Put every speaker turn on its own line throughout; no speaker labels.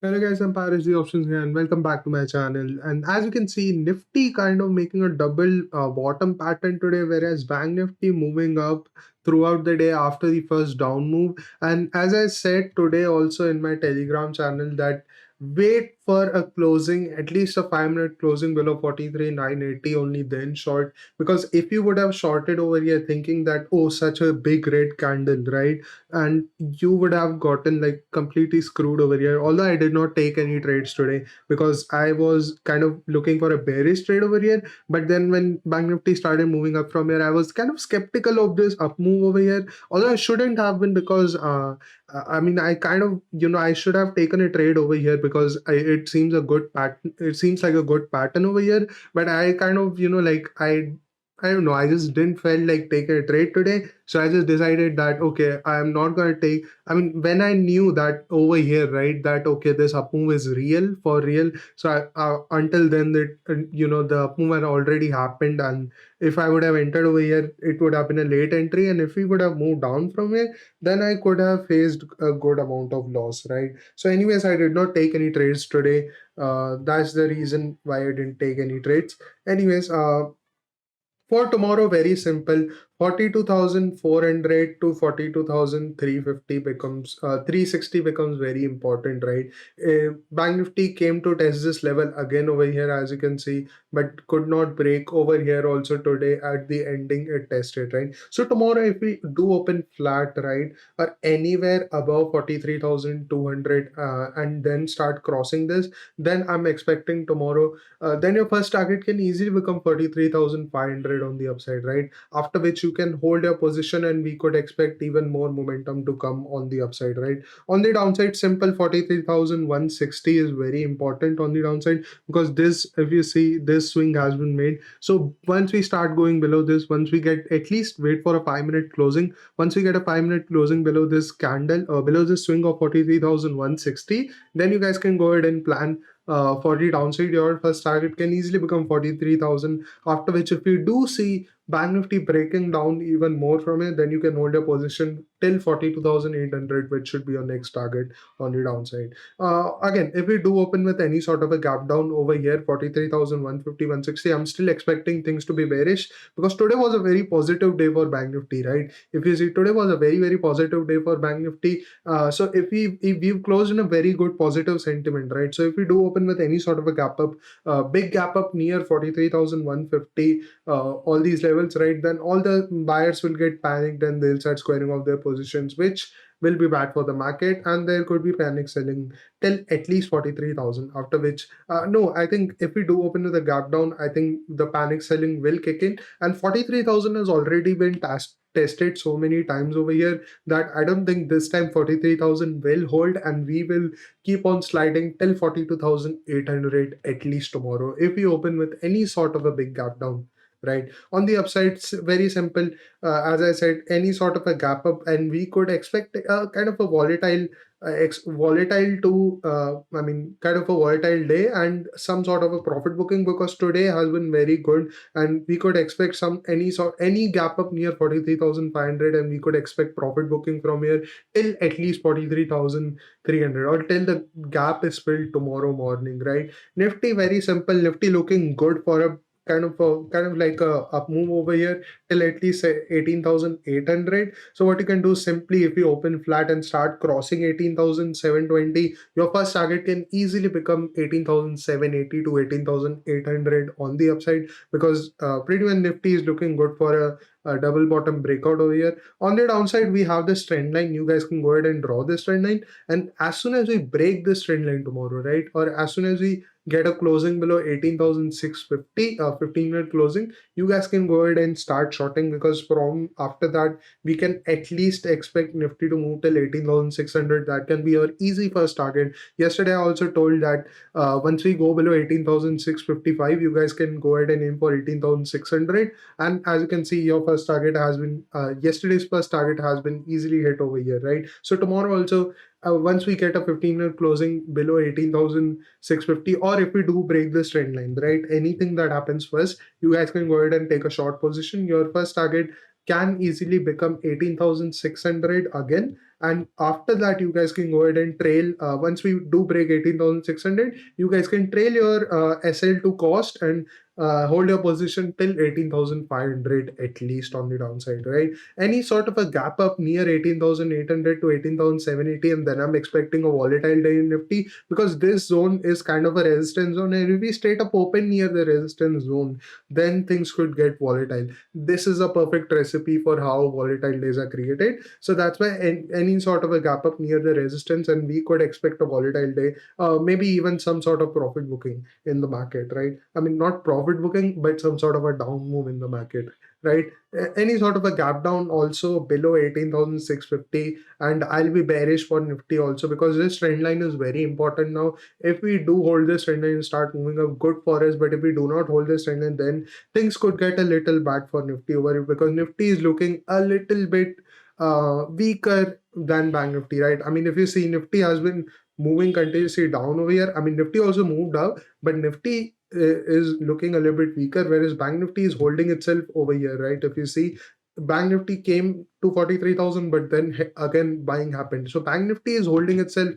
Hello guys, I'm Paris the Options here and welcome back to my channel. And as you can see, Nifty kind of making a double bottom pattern today, whereas Bank Nifty moving up throughout the day after the first down move. And as I said today also in my Telegram channel that wait for a closing, at least a 5 minute closing below 43,980 only then short. Because if you would have shorted over here thinking that, oh, such a big red candle, right? And you would have gotten like completely screwed over here. Although I did not take any trades today because I was kind of looking for a bearish trade over here. But then when Bank Nifty started moving up from here, I was kind of skeptical of this up move over here. Although I shouldn't have been because I mean I kind of I should have taken a trade over here because it seems a good pattern. It seems like a good pattern over here. But I kind of like I don't know. I just didn't feel like taking a trade today. So I just decided that, okay, I am not going to take. I mean, when I knew that over here, right, that, okay, this up move is real for real. So until then, the up move had already happened. And if I would have entered over here, it would have been a late entry. And if we would have moved down from here, then I could have faced a good amount of loss, right? So, anyways, I did not take any trades today. That's the reason why I didn't take any trades. Anyways, for tomorrow, very simple. 42,400 to 42,350 becomes 360 becomes very important, right? Bank Nifty came to test this level again over here, as you can see, but could not break over here also today at the ending it tested, right? So tomorrow, if we do open flat, right, or anywhere above 43,200 and then start crossing this, then I'm expecting tomorrow then your first target can easily become 43,500 on the upside, right? After which you can hold your position and we could expect even more momentum to come on the upside, right? On the downside, simple 43,160 is very important on the downside because this, if you see, this swing has been made. So once we start going below this, once we get at least wait for a 5 minute closing, once we get a 5 minute closing below this candle or below this swing of 43,160, then you guys can go ahead and plan for the downside. Your first target can easily become 43,000. After which, if you do see Bank Nifty breaking down even more from it, then you can hold your position till 42,800, which should be your next target on the downside. Again, if we do open with any sort of a gap down over here, 43,150, 160, I'm still expecting things to be bearish because today was a very positive day for Bank Nifty, right? If you see, today was a very, very positive day for Bank Nifty. So if we've closed in a very good positive sentiment, right? So if we do open with any sort of a gap up, big gap up near 43,150, all these levels, right? Then all the buyers will get panicked and they'll start squaring off their positions, which will be bad for the market, and there could be panic selling till at least 43,000. After which, no, I think if we do open with a gap down, I think the panic selling will kick in, and 43,000 has already been tested so many times over here that I don't think this time 43,000 will hold, and we will keep on sliding till 42,800 at least tomorrow if we open with any sort of a big gap down. Right, on the upside, it's very simple. As I said, any sort of a gap up, and we could expect a kind of a volatile to I mean kind of a volatile day and some sort of a profit booking because today has been very good, and we could expect any gap up near 43,500, and we could expect profit booking from here till at least 43,300 or till the gap is filled tomorrow morning, right? Nifty, very simple. Nifty looking good for a kind of like a up move over here till at least 18,800. So what you can do simply, if you open flat and start crossing 18,720, your first target can easily become 18,780 to 18,800 on the upside because pretty much Nifty is looking good for a double bottom breakout over here. On the downside, we have this trend line. You guys can go ahead and draw this trend line, and as soon as we break this trend line tomorrow, right, or as soon as we get a closing below 18,650, 15-minute closing, you guys can go ahead and start shorting because from after that we can at least expect Nifty to move till 18,600. That can be your easy first target. Yesterday I also told that once we go below 18,655, you guys can go ahead and aim for 18,600. And as you can see, your first target has been yesterday's first target has been easily hit over here, right? So tomorrow also, once we get a 15-minute closing below 18,650, or if we do break this trend line, right, anything that happens first, you guys can go ahead and take a short position. Your first target can easily become 18,600 again. And after that, you guys can go ahead and trail. Once we do break 18,600, you guys can trail your SL to cost and hold your position till 18,500 at least on the downside, right? Any sort of a gap up near 18,800 to 18,780, and then I'm expecting a volatile day in Nifty, because this zone is kind of a resistance zone. And if we straight up open near the resistance zone, then things could get volatile. This is a perfect recipe for how volatile days are created. So that's why any sort of a gap up near the resistance, and we could expect a volatile day, maybe even some sort of profit booking in the market, right? I mean, not profit booking, but some sort of a down move in the market, right? Any sort of a gap down also below 18,650, and I'll be bearish for Nifty also, because this trend line is very important now. If we do hold this trend line and start moving up, good for us. But if we do not hold this trend line, then things could get a little bad for Nifty over here, because Nifty is looking a little bit weaker than Bank Nifty, right? I mean, if you see, Nifty has been moving continuously down over here. I mean, Nifty also moved up, but Nifty is looking a little bit weaker, whereas Bank Nifty is holding itself over here, right? If you see, Bank Nifty came to 43,000, but then again buying happened. So Bank Nifty is holding itself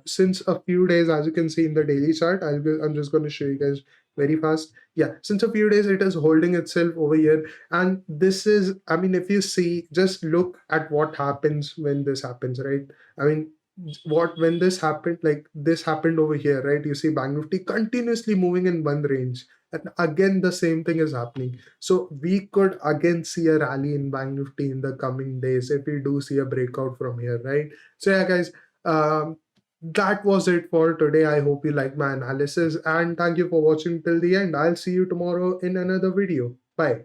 since a few days, as you can see in the daily chart. I'm just going to show you guys very fast. Yeah, since a few days it is holding itself over here. And this is, I mean, if you see, just look at what happens when this happens, right? I mean, when this happened, like this happened over here, right? You see Bank Nifty continuously moving in one range, and again the same thing is happening. So we could again see a rally in Bank Nifty in the coming days if we do see a breakout from here, right? So yeah, guys, that was it for today. I hope you like my analysis, and thank you for watching till the end. I'll see you tomorrow in another video. Bye.